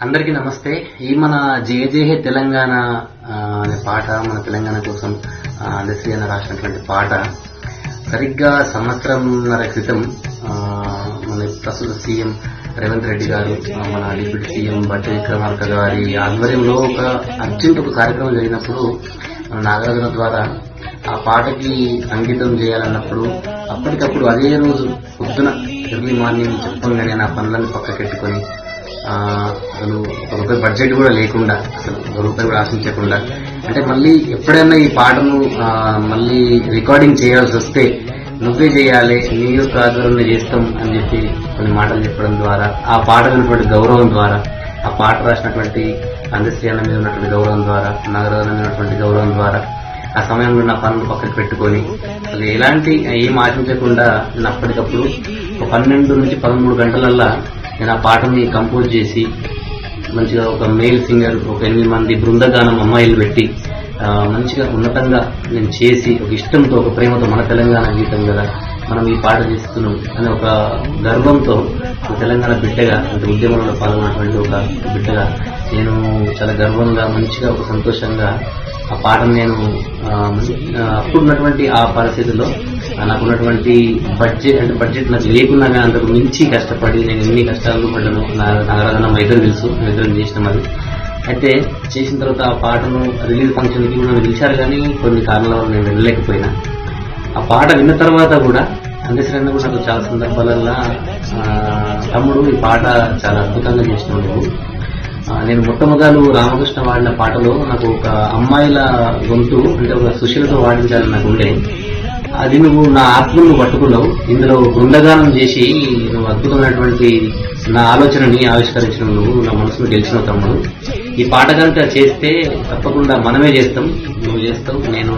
అందరికీ నమస్తే. ఈ మన జయ జయ తెలంగాణ అనే పాట మన తెలంగాణ కోసం అందశ్రీ అన్న రాసినటువంటి పాట సరిగ్గా సంవత్సరంన్నర క్రితం మన ప్రస్తుత సీఎం రేవంత్ రెడ్డి గారు, మన డిప్యూటీ సీఎం బట్టి విక్రమార్క గారి ఆధ్వర్యంలో ఒక అర్జెంట్ కార్యక్రమం జరిగినప్పుడు నాగార్జున ద్వారా ఆ పాటకి సంగీతం చేయాలన్నప్పుడు అప్పటికప్పుడు అదే రోజు పొద్దున ఎర్లీ మార్నింగ్ చెప్పంగానే నా పనులను పక్కకెట్టుకొని అసలు ఒక రూపాయి బడ్జెట్ కూడా లేకుండా, అసలు ఒక రూపాయి కూడా ఆశించకుండా, అంటే మళ్ళీ ఎప్పుడైనా ఈ పాటను మళ్ళీ రికార్డింగ్ చేయాల్సి వస్తే నువ్వే చేయాలి, నీ యొక్క ఆధ్వర్యంలో చేస్తాం అని చెప్పి కొన్ని మాటలు చెప్పడం ద్వారా, ఆ పాట ఉన్నటువంటి గౌరవం ద్వారా, ఆ పాట రాసినటువంటి అందశ్రీ అన్న మీద ఉన్నటువంటి గౌరవం ద్వారా, నాగరాజు మీద ఉన్నటువంటి గౌరవం ద్వారా ఆ సమయంలో నా పనులు పక్కకు పెట్టుకొని అసలు ఎలాంటి ఏం ఆశించకుండా నేను అప్పటికప్పుడు ఒక 12 నుంచి 13 గంటలల్లా నేను ఆ పాటని కంపోజ్ చేసి మంచిగా ఒక మేల్ సింగర్, ఒక 8 మంది బృందగానం అమ్మాయిలు పెట్టి మంచిగా ఉన్నతంగా నేను చేసి ఒక ఇష్టంతో, ఒక ప్రేమతో, మన తెలంగాణ గీతం కదా మనం ఈ పాట చేస్తున్నాం అనే ఒక గర్వంతో తెలంగాణ బిడ్డగా, అంటే ఉద్యమంలో పాల్గొన్నటువంటి ఒక బిడ్డగా నేను చాలా గర్వంగా, మంచిగా, ఒక సంతోషంగా ఆ పాటను నేను అప్పుడున్నటువంటి ఆ పరిస్థితుల్లో నాకున్నటువంటి బడ్జెట్ నాకు లేకున్నా కానీ అంతకు మించి కష్టపడి నేను ఎన్ని కష్టాలు పడ్డాను నాగరాజన మా ఇద్దరు తెలుసు, ఇద్దరం చేసినాం. అది అయితే చేసిన తర్వాత ఆ పాటను రిలీజ్ ఫంక్షన్కి నన్ను పిలిచారు, కానీ కొన్ని కారణాల వల్ల నేను వెళ్ళలేకపోయినా ఆ పాట విన్న తర్వాత కూడా అందశ్రీ అన్న కూడా నాకు చాలా సందర్భాలల్లో తమ్ముడు ఈ పాట చాలా అద్భుతంగా చేసినావు నువ్వు. నేను మొట్టమొదలు రామకృష్ణ వాడిన పాటలో నాకు ఒక అమ్మాయిల గొంతు, అంటే ఒక సుశీలతో వాడించాలని నాకు ఉండే, అది నువ్వు నా ఆత్మను పట్టుకున్నావు, ఇందులో బృందగానం చేసి నువ్వు అద్భుతమైనటువంటి నా ఆలోచనని ఆవిష్కరించిన నువ్వు నా మనసును గెలిచిన తమ్ముడు. ఈ పాట కనుక చేస్తే తప్పకుండా మనమే చేస్తాం, నువ్వు చేస్తావు, నేను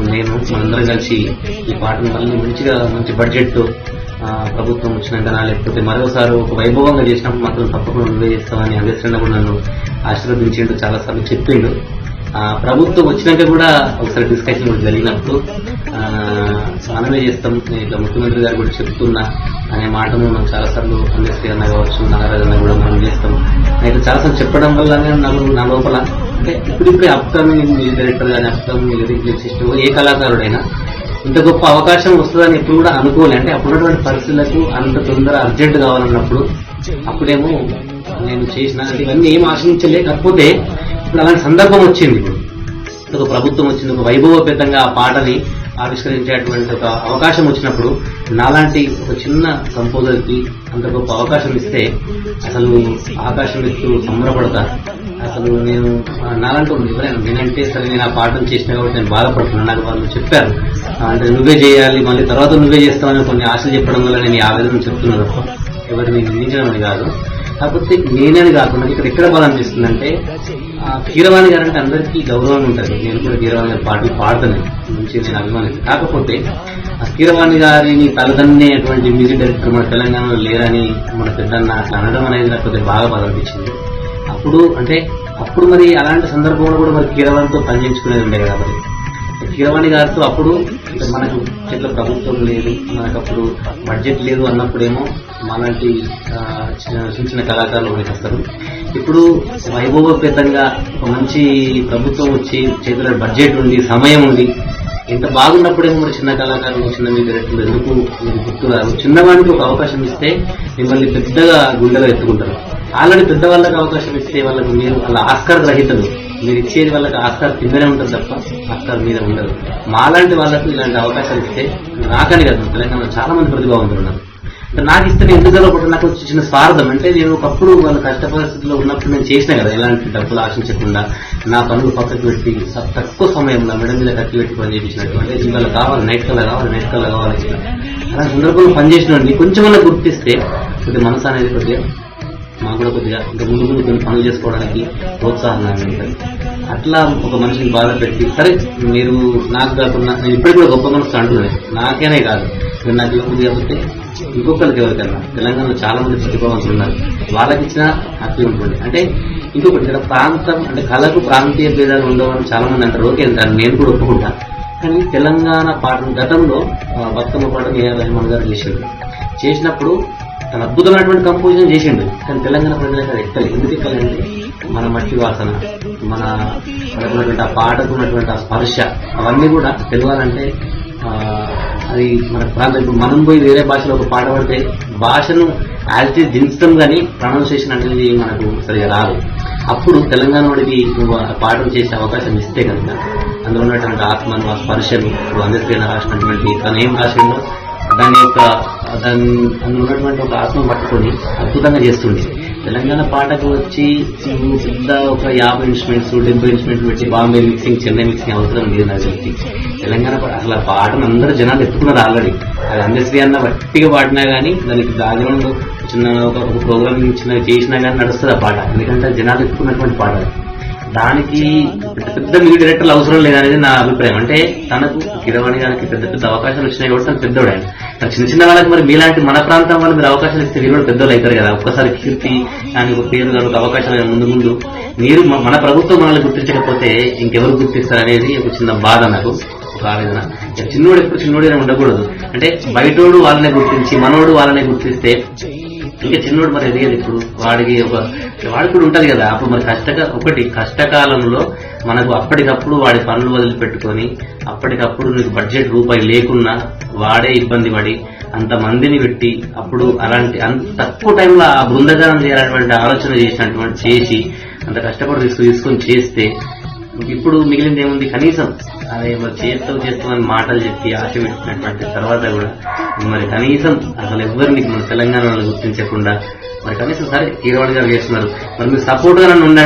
మనందరం కలిసి ఈ పాటను మళ్ళీ మంచి బడ్జెట్ ప్రభుత్వం వచ్చినాక లేకపోతే మరోసారి ఒక వైభవంగా చేసినప్పుడు మాత్రం తప్పకుండా నువ్వే చేస్తామని అందశ్రీ కూడా నన్ను ఆశీర్వదించిండు, చాలాసార్లు చెప్పిండు. ప్రభుత్వం వచ్చినాక కూడా ఒకసారి డిస్కషన్ కూడా జరిగినప్పుడు మనమే చేస్తాం, ఇట్లా ముఖ్యమంత్రి గారు కూడా చెప్తున్నా అనే మాటను నాకు చాలాసార్లు అందశ్రీ అన్న కావచ్చు, నాగరాజన్న కూడా మనం చేస్తాం అయితే చాలాసార్లు చెప్పడం వల్లనే నా లోపల, అంటే ఇప్పుడు అప్కమింగ్ మ్యూజిక్ డైరెక్టర్ కానీ, అప్కమింగ్ లిరిక్ లిరిసిస్ట్ ఏ కళాకారుడైనా ఇంత గొప్ప అవకాశం వస్తుందని ఎప్పుడు కూడా అనుకోలే. అంటే అప్పుడున్నటువంటి పరిస్థితులకు అంత తొందర అర్జెంట్ కావాలన్నప్పుడు అప్పుడేమో నేను చేసిన ఇవన్నీ ఏం ఆశించలే. కాకపోతే ఇప్పుడు అలాంటి సందర్భం వచ్చింది, ఇప్పుడు ఒక ప్రభుత్వం వచ్చింది, ఒక వైభవపేతంగా ఆ పాటని ఆవిష్కరించేటువంటి ఒక అవకాశం వచ్చినప్పుడు నాలాంటి ఒక చిన్న కంపోజర్కి అంత గొప్ప అవకాశం ఇస్తే అసలు ఆకాశం ఇస్తూ సంబరపడతా. అసలు నేను నాలంటూ ఎవరైనా నేనంటే సరే నేను ఆ పాటను చేసినా కాబట్టి నేను బాధపడుతున్నాను. నాకు వాళ్ళు చెప్పారు, అంటే నువ్వే చేయాలి, మళ్ళీ తర్వాత నువ్వే చేస్తామని కొన్ని ఆశలు చెప్పడం వల్ల నేను ఈ ఆవేదన చెప్తున్నాను తప్ప ఎవరిని నిందించడం అని కాదు. కాకపోతే నేనేది కాకుండా ఇక్కడ ఎక్కడ బాధ అనిపిస్తుందంటే, కీరవాణి గారు అంటే అందరికీ గౌరవం ఉంటుంది, నేను కూడా కీరవాణి గారి పాటలు పాడుతాను, మంచిగా నేను అభిమానిస్తాను. కాకపోతే ఆ కీరవాణి గారిని తలదన్నేటువంటి మ్యూజిక్ డైరెక్టర్ మన తెలంగాణలో లేరని మన పెద్దన్న అట్లా అనడం అనేది నాకు కొద్దిగా బాగా బాధ అనిపించింది. అప్పుడు మరి అలాంటి సందర్భంలో కూడా మరి కీరవాణితో పనిచేయించుకునేది ఉండే కదా. మరి కీరవాణి గారితో అప్పుడు మనకు చెట్ల ప్రభుత్వం లేదు, మనకు అప్పుడు బడ్జెట్ లేదు అన్నప్పుడేమో మాలాంటి చిన్న కళాకారులు మనకి వస్తారు. ఇప్పుడు వైభవపేతంగా ఒక మంచి ప్రభుత్వం వచ్చి చేతుల బడ్జెట్ ఉంది, సమయం ఉంది, ఇంత బాగున్నప్పుడేమో మరి చిన్న కళాకారులు, చిన్న మీ డైరెక్టర్లు ఎందుకు మీరు గుర్తురారు? చిన్నవాడికి ఒక అవకాశం ఇస్తే మిమ్మల్ని పెద్దగా గుండెలో ఎత్తుకుంటారు. ఆల్రెడీ పెద్దవాళ్ళకి అవకాశం ఇస్తే వాళ్ళకు మీరు వాళ్ళ ఆస్కార్ గ్రహీతలు, మీరు ఇచ్చేది వాళ్ళకి ఆస్కార్ కిందనే ఉంటుంది తప్ప ఆస్కార్ మీద ఉండదు. మాలాంటి వాళ్ళకు ఇలాంటి అవకాశాలు ఇస్తే నాకని కాదు, తెలంగాణలో చాలా మంది ప్రతిభావంతులు ఉన్నారు. నాకు ఇస్తే నేను ఎందుకు గెలవకుండా నాకు చిన్న స్వార్థం, అంటే నేను ఒకప్పుడు వాళ్ళ కష్ట పరిస్థితుల్లో ఉన్నప్పుడు నేను చేసినా కదా, ఎలాంటి డబ్బులు ఆశించకుండా నా పనులు పక్కకు పెట్టి తక్కువ సమయంలో మెడ మీద కట్టి పెట్టి పని చేయించినటువంటి, ఇవాళ కావాలి నైట్ కల్లా కావాలి అలాంటి సందర్భంలో పనిచేసినట్టు కొంచెమన్నా గుర్తిస్తే కొద్దిగా మనసు అనేది కొద్దిగా మాకు కూడా కొద్దిగా ఇంకా ముందు కొన్ని పనులు చేసుకోవడానికి ప్రోత్సాహంగా ఉంటుంది. అట్లా ఒక మనిషిని బాధ పెట్టి, సరే మీరు నాకు కాకుండా నేను ఇప్పటికి కూడా గొప్ప మనసు అంటున్నాను, నాకేనే కాదు, మీరు నాకు ఇవ్వదు కాబట్టి ఇంకొకరికి ఎవరికన్నా తెలంగాణలో చాలా మంది ప్రతిభావంతులు ఉన్నారు, వాళ్ళకి ఇచ్చినా హ్యాపీ ఉంటుంది. అంటే ఇంకొకటి ఇక్కడ ప్రాంతం, అంటే కళకు ప్రాంతీయ భేదాలు ఉండవని చాలా మంది అంటారు, ఓకే దాన్ని నేను కూడా ఒప్పుకుంటాను. కానీ తెలంగాణ పాట గతంలో బతుకమ్మ పాటను ఏ.ఆర్. రెహమాన్ గారు చేసినప్పుడు తన అద్భుతమైనటువంటి కంపోజిషన్ చేసిండు. కానీ తెలంగాణ ప్రజలకు అది ఎక్కలేదు. ఎందుకు ఎక్కలేండి? మన మట్టి వాసన, మనకున్నటువంటి ఆ పాటకు ఉన్నటువంటి ఆ స్పర్శ, అవన్నీ కూడా తెలియాలంటే అది మన ప్రాంతం. ఇప్పుడు మనం పోయి వేరే భాషలో ఒక పాట పడితే భాషను యాజ్ ఇట్ దించడం కానీ ప్రొనౌన్సియేషన్ అనేది మనకు సరిగా రాదు. అప్పుడు తెలంగాణ వాడికి నువ్వు పాఠం చేసే అవకాశం ఇస్తే కనుక అందులో ఉన్నటువంటి ఆత్మను, ఆ స్పర్శను, ఇప్పుడు అందరికైనా రాసినటువంటి తను ఏం రాసిండో దాని యొక్క అందులో ఉన్నటువంటి ఒక ఆత్మను పట్టుకొని అద్భుతంగా చేస్తుండే. తెలంగాణ పాటకు వచ్చి పెద్ద ఒక 50 ఇన్స్ట్రుమెంట్స్ 70 ఇన్స్ట్రుమెంట్స్ పెట్టి బాంబే మిక్సింగ్, చెన్నై మిక్సింగ్ అవసరం లేదు నాకు తెలిసి. తెలంగాణ పాట అసలు పాటను అందరూ జనాలు ఎత్తుకున్నారు ఆల్రెడీ. అది అందశ్రీ అన్న వట్టిగా పాడినా కానీ దానికి బ్యాక్గ్రౌండ్ చిన్న ఒక ప్రోగ్రామింగ్ చిన్న చేసినా కానీ నడుస్తుంది ఆ పాట. ఎందుకంటే జనాలు ఎత్తుకున్నటువంటి పాట. దానికి పెద్ద మ్యూజిక్ డైరెక్టర్లు అవసరం లేదనేది నా అభిప్రాయం. అంటే తనకు కిరవాణి గారికి పెద్ద పెద్ద అవకాశాలు వచ్చినాయి కాబట్టి తను పెద్దోడు. ఆయన తన చిన్న చిన్న వాళ్ళకి మరి మీలాంటి మన ప్రాంతం వాళ్ళు మీరు అవకాశాలు ఇస్తే వీళ్ళు కూడా పెద్దోళ్ళు అవుతారు కదా. ఒక్కసారి కీర్తి కానీ ఒక పేరు కానీ ఒక అవకాశాలు ముందు మీరు మన ప్రభుత్వం మనల్ని గుర్తించకపోతే ఇంకెవరు గుర్తిస్తారు అనేది ఒక చిన్న బాధ నాకు, ఒక ఆవేదన. చిన్నోడు ఎప్పుడు చిన్నోడైనా ఉండకూడదు. అంటే బయటోడు వాళ్ళనే గుర్తించి మనోడు వాళ్ళనే గుర్తిస్తే ఇంకా చిన్నోడు మరి ఎదిగేది. ఇప్పుడు వాడికి వాడు కూడా ఉంటది కదా. అప్పుడు మరి కష్టకాలంలో మనకు అప్పటికప్పుడు వాడి పనులు వదిలిపెట్టుకొని అప్పటికప్పుడు నీకు బడ్జెట్ రూపాయి లేకున్నా వాడే ఇబ్బంది పడి అంతమందిని పెట్టి అప్పుడు అలాంటి అంత తక్కువ టైంలో ఆ బృందగానం చేయాలన్నటువంటి ఆలోచన చేసి అంత కష్టపడి తీసుకొని చేస్తే ఇప్పుడు మిగిలింది ఏముంది? కనీసం అదే మరి చేస్తామని మాటలు చెప్పి ఆశ పెట్టినటువంటి తర్వాత కూడా మరి కనీసం అసలు ఎవరిని మన తెలంగాణలో గుర్తించకుండా మరి కనీసం సరే కీరవాణి గారు చేస్తున్నారు, మరి మీరు సపోర్ట్ గా నన్ను ఉండండి.